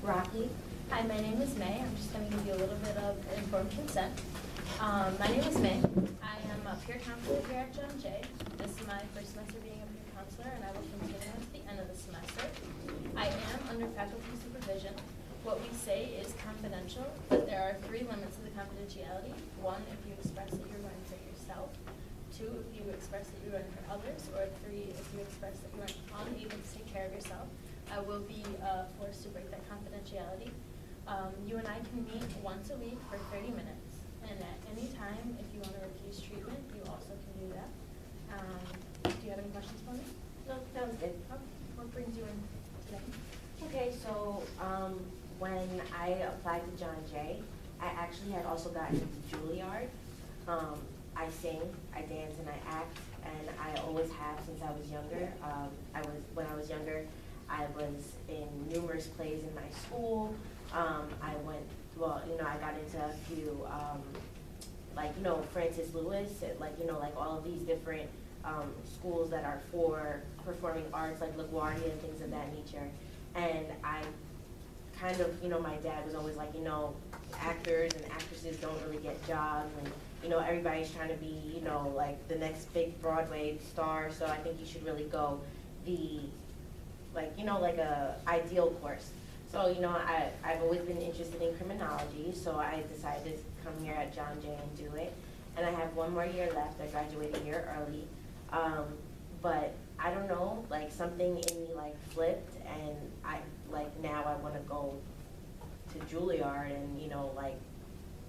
Rocky. Hi, my name is May. I'm just going to give you a little bit of informed consent. My name is May. I am a peer counselor here at John Jay. This is my first semester being a peer counselor, and I will continue at the end of the semester. I am under faculty supervision. What we say is confidential, but there are 3 limits to the confidentiality. 1, if you express that you're running for yourself. 2, if you express that you're running for others. Or 3, if you express that you are unable to take care of yourself. I will be forced to break that confidentiality. You and I can meet once a week for 30 minutes. And at any time, if you want to refuse treatment, you also can do that. Do you have any questions for me? No, sounds good. Okay. What brings you in today? Okay, so when I applied to John Jay, I actually had also gotten into Juilliard. I sing, I dance, and I act, and I always have since I was younger. When I was younger, I was in numerous plays in my school. I got into a few, Francis Lewis, like all of these different schools that are for performing arts, like LaGuardia and things of that nature. And I kind of, my dad was always like, actors and actresses don't really get jobs, and, everybody's trying to be, like the next big Broadway star, so I think you should really go the, like a ideal course. So, I've always been interested in criminology, so I decided to come here at John Jay and do it. And I have 1 more year left. I graduated a year early. But I don't know, something in me flipped, and now I want to go to Juilliard, and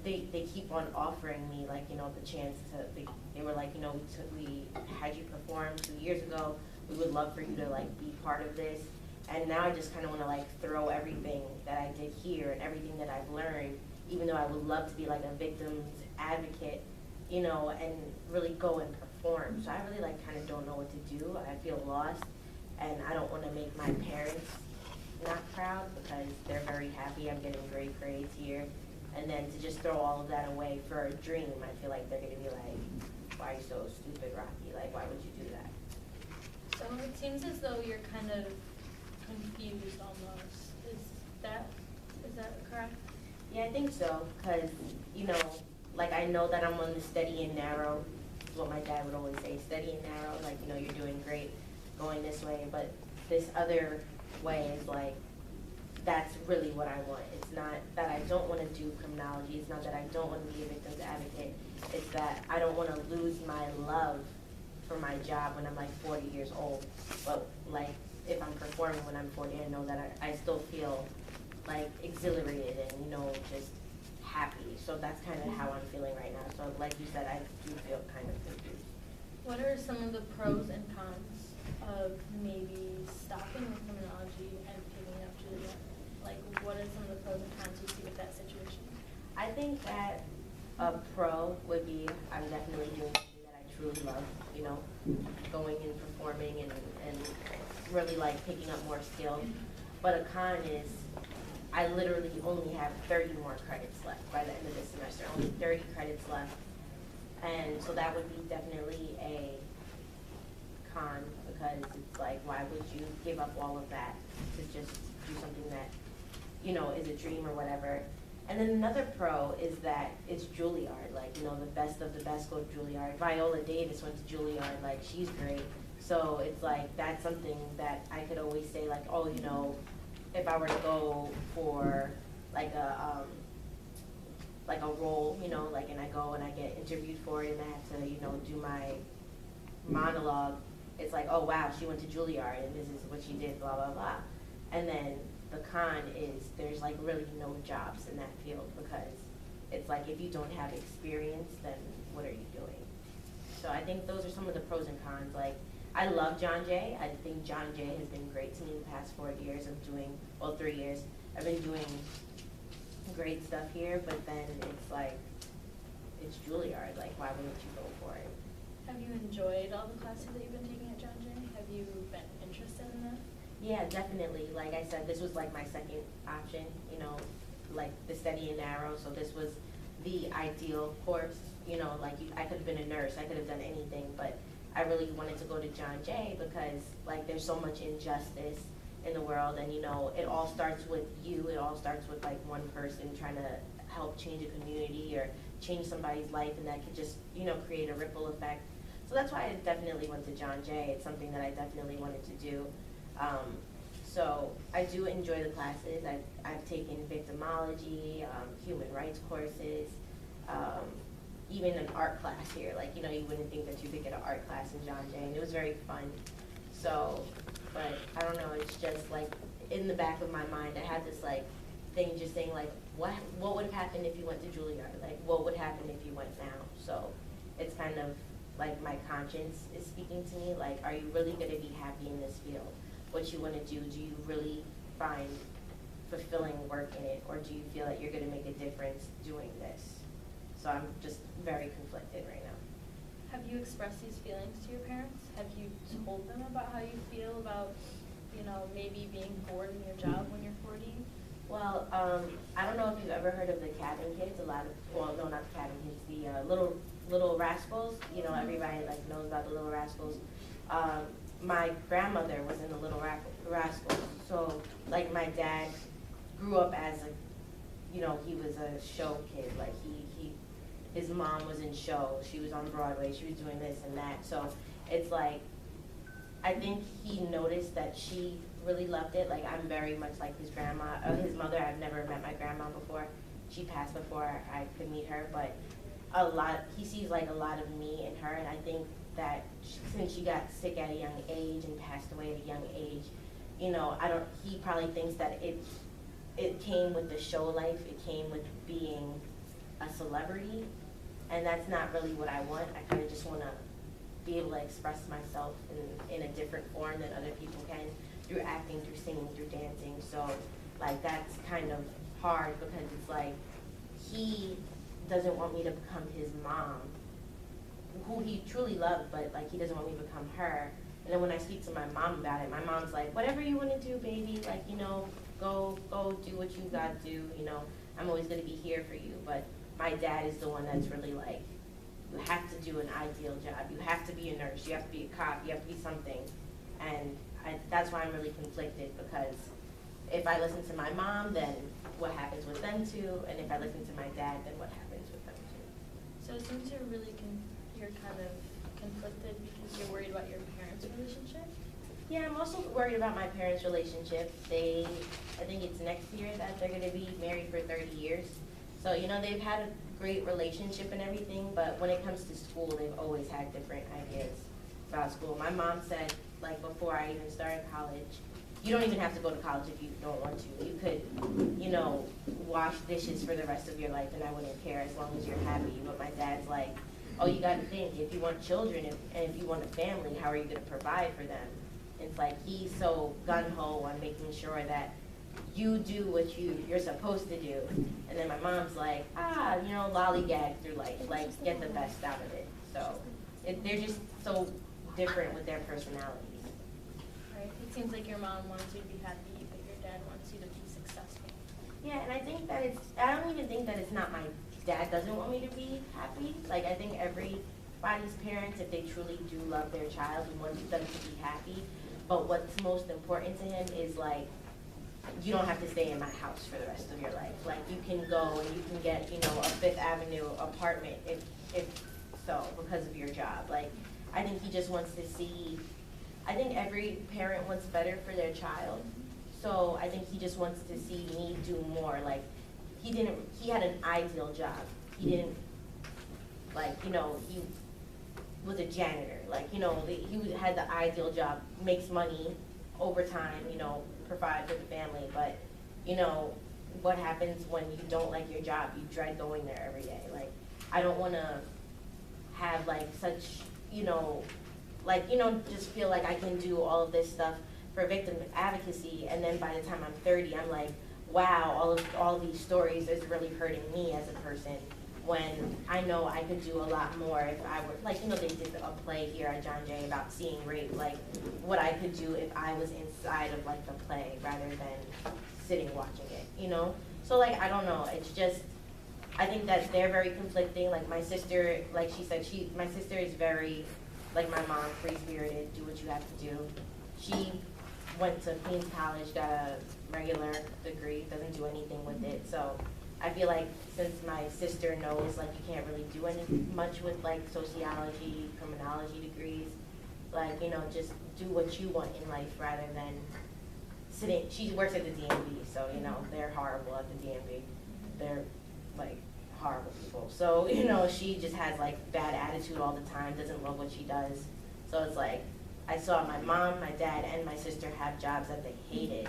they keep on offering me the chance to. They were like, we had you perform 2 years ago. We would love for you to be part of this. And now I just kind of want to throw everything that I did here and everything that I've learned, even though I would love to be a victim's advocate, and really go and perform. So I really kind of don't know what to do. I feel lost, and I don't want to make my parents not proud because they're very happy I'm getting great grades here. And then to just throw all of that away for a dream, I feel like they're going to be like, why are you so stupid, Rocky? Why would you do that? So it seems as though you're kind of confused almost. Is that correct? Yeah, I think so, because, I know that I'm on the steady and narrow, is what my dad would always say, steady and narrow, you're doing great going this way, but this other way is that's really what I want. It's not that I don't want to do criminology, it's not that I don't want to be a victim's advocate, it's that I don't want to lose my love for my job when I'm 40 years old, but if I'm performing when I'm 40, I know that I still feel exhilarated and just happy. So that's kind of how I'm feeling right now. So like you said, I do feel kind of confused. What are some of the pros and cons of maybe stopping with criminology and picking up Juilliard? What are some of the pros and cons you see with that situation? I think that a pro would be I'm definitely doing something that I truly love, going and performing and really picking up more skills. But a con is I literally only have 30 more credits left by the end of this semester, only 30 credits left. And so that would be definitely a con, because it's why would you give up all of that to just do something that, is a dream or whatever. And then another pro is that it's Juilliard, the best of the best go to Juilliard. Viola Davis went to Juilliard, she's great. So it's that's something that I could always say if I were to go for a role, and I go and I get interviewed for it and I have to, do my monologue, it's oh wow, she went to Juilliard and this is what she did, blah, blah, blah. And then the con is there's really no jobs in that field, because it's if you don't have experience, then what are you doing? So I think those are some of the pros and cons. I love John Jay. I think John Jay has been great to me the past 4 years of doing, 3 years. I've been doing great stuff here, but then it's Juilliard. Why wouldn't you go for it? Have you enjoyed all the classes that you've been taking at John Jay? Have you been interested in that? Yeah, definitely. Like I said, this was my second option, the steady and narrow. So this was the ideal course. I could have been a nurse. I could have done anything, but I really wanted to go to John Jay because there's so much injustice in the world, and you know, it all starts with you. It all starts with like one person trying to help change a community or change somebody's life, and that could just, you know, create a ripple effect. So that's why I definitely went to John Jay. It's something that I definitely wanted to do. So I do enjoy the classes. I've taken victimology, human rights courses, even an art class here. Like, you know, you wouldn't think that you could get an art class in John Jay, and it was very fun. So, but I don't know, it's just like in the back of my mind, I had this like thing just saying like, what would have happened if you went to Juilliard? Like, what would happen if you went now? So it's kind of like my conscience is speaking to me, like, are you really gonna be happy in this field? What you wanna do you really find fulfilling work in it, or do you feel that you're gonna make a difference doing this? So I'm just very conflicted right now. Have you expressed these feelings to your parents? Have you told them about how you feel about, you know, maybe being bored in your job when you're 40? Well, I don't know if you've ever heard of the Cabin Kids. Well, no, not the Cabin Kids, the Little Rascals. You know, everybody like knows about the Little Rascals. My grandmother was in the Little Rascals. So, like, my dad grew up as you know, he was a show kid. Like, his mom was in shows. She was on Broadway. She was doing this and that. So it's like, I think he noticed that she really loved it. Like, I'm very much like his mother. I've never met my grandma before. She passed before I could meet her, but he sees like a lot of me in her, and I think that since she got sick at a young age and passed away at a young age, you know, he probably thinks that it came with the show life, it came with being a celebrity, and that's not really what I want. I kind of just want to be able to express myself in a different form than other people can, through acting, through singing, through dancing. So like, that's kind of hard, because it's like, he doesn't want me to become his mom, who he truly loved, but like, he doesn't want me to become her. And then when I speak to my mom about it, my mom's like, whatever you want to do, baby, like, you know, go do what you got to do, you know, I'm always going to be here for you. But my dad is the one that's really like, you have to do an ideal job, you have to be a nurse, you have to be a cop, you have to be something. And that's why I'm really conflicted, because if I listen to my mom, then what happens with them too? And if I listen to my dad, then what happens with them too? So it seems you're kind of conflicted because you're worried about your parents' relationship? Yeah, I'm also worried about my parents' relationship. I think it's next year that they're gonna be married for 30 years. So, you know, they've had a great relationship and everything, but when it comes to school, they've always had different ideas about school. My mom said, like, before I even started college, you don't even have to go to college if you don't want to. You could, you know, wash dishes for the rest of your life, and I wouldn't care as long as you're happy. But my dad's like, oh, you gotta think, if you want children, and if you want a family, how are you gonna provide for them? It's like, he's so gun-ho on making sure that you do what you're supposed to do. And then my mom's like, you know, lollygag through life, like, get the best out of it. So they're just so different with their personalities. Right. It seems like your mom wants you to be happy, but your dad wants you to be successful. Yeah, and I think that I don't even think that it's not my dad doesn't want me to be happy. Like, I think everybody's parents, if they truly do love their child, wants them to be happy. But what's most important to him is, like, you don't have to stay in my house for the rest of your life. Like, you can go and you can get, you know, a Fifth Avenue apartment if so, because of your job. Like, I think he just wants to see, I think every parent wants better for their child. So I think he just wants to see me do more. Like, he had an ideal job. He didn't, like, you know, he was a janitor. Like, you know, he had the ideal job, makes money over time, you know, provide for the family. But, you know, what happens when you don't like your job? You dread going there every day. Like, I don't want to have, like, such, you know, like, you know, just feel like I can do all of this stuff for victim advocacy, and then by the time I'm 30, I'm like, wow, all of these stories is really hurting me as a person, when I know I could do a lot more if I were, like, you know, they did a play here at John Jay about seeing rape, like, what I could do if I was inside of, like, the play rather than sitting watching it, you know? So, like, I don't know, it's just, I think that they're very conflicting. Like, my sister, like she said, my sister is very, like my mom, free-spirited, do what you have to do. She went to Queens College, got a regular degree, doesn't do anything with it. So I feel like since my sister knows like you can't really do any much with like sociology, criminology degrees, like, you know, just do what you want in life rather than sitting. She works at the DMV, so, you know, they're horrible at the DMV. They're like horrible people. So, you know, she just has like bad attitude all the time, doesn't love what she does. So it's like, I saw my mom, my dad, and my sister have jobs that they hated.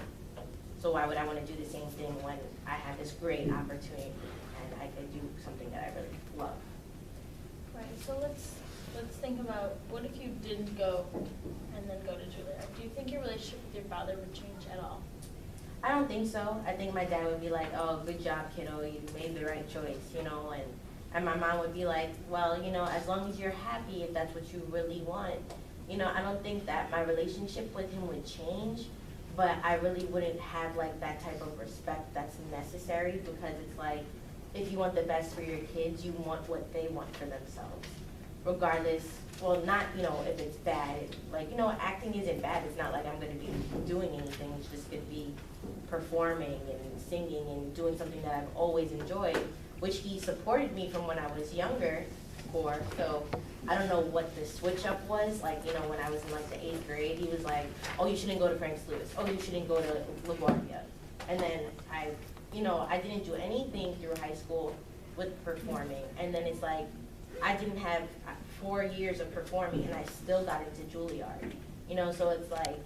So why would I want to do the same thing when I have this great opportunity and I could do something that I really love? Right, so let's think about, what if you didn't go and then go to Juilliard? Do you think your relationship with your father would change at all? I don't think so. I think my dad would be like, oh, good job, kiddo, you made the right choice, you know, and my mom would be like, well, you know, as long as you're happy, if that's what you really want. You know, I don't think that my relationship with him would change, but I really wouldn't have like that type of respect that's necessary, because it's like, if you want the best for your kids, you want what they want for themselves. Regardless, well, not, you know, if it's bad, like, you know, acting isn't bad. It's not like I'm gonna be doing anything. It's just gonna be performing and singing and doing something that I've always enjoyed, which he supported me from when I was younger for. So I don't know what the switch up was. Like, you know, when I was in like the 8th grade, he was like, oh, you shouldn't go to Frank Lewis. Oh, you shouldn't go to LaGuardia. And then I didn't do anything through high school with performing. And then it's like, I didn't have 4 years of performing and I still got into Juilliard. You know, so it's like,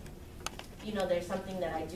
you know, there's something that I do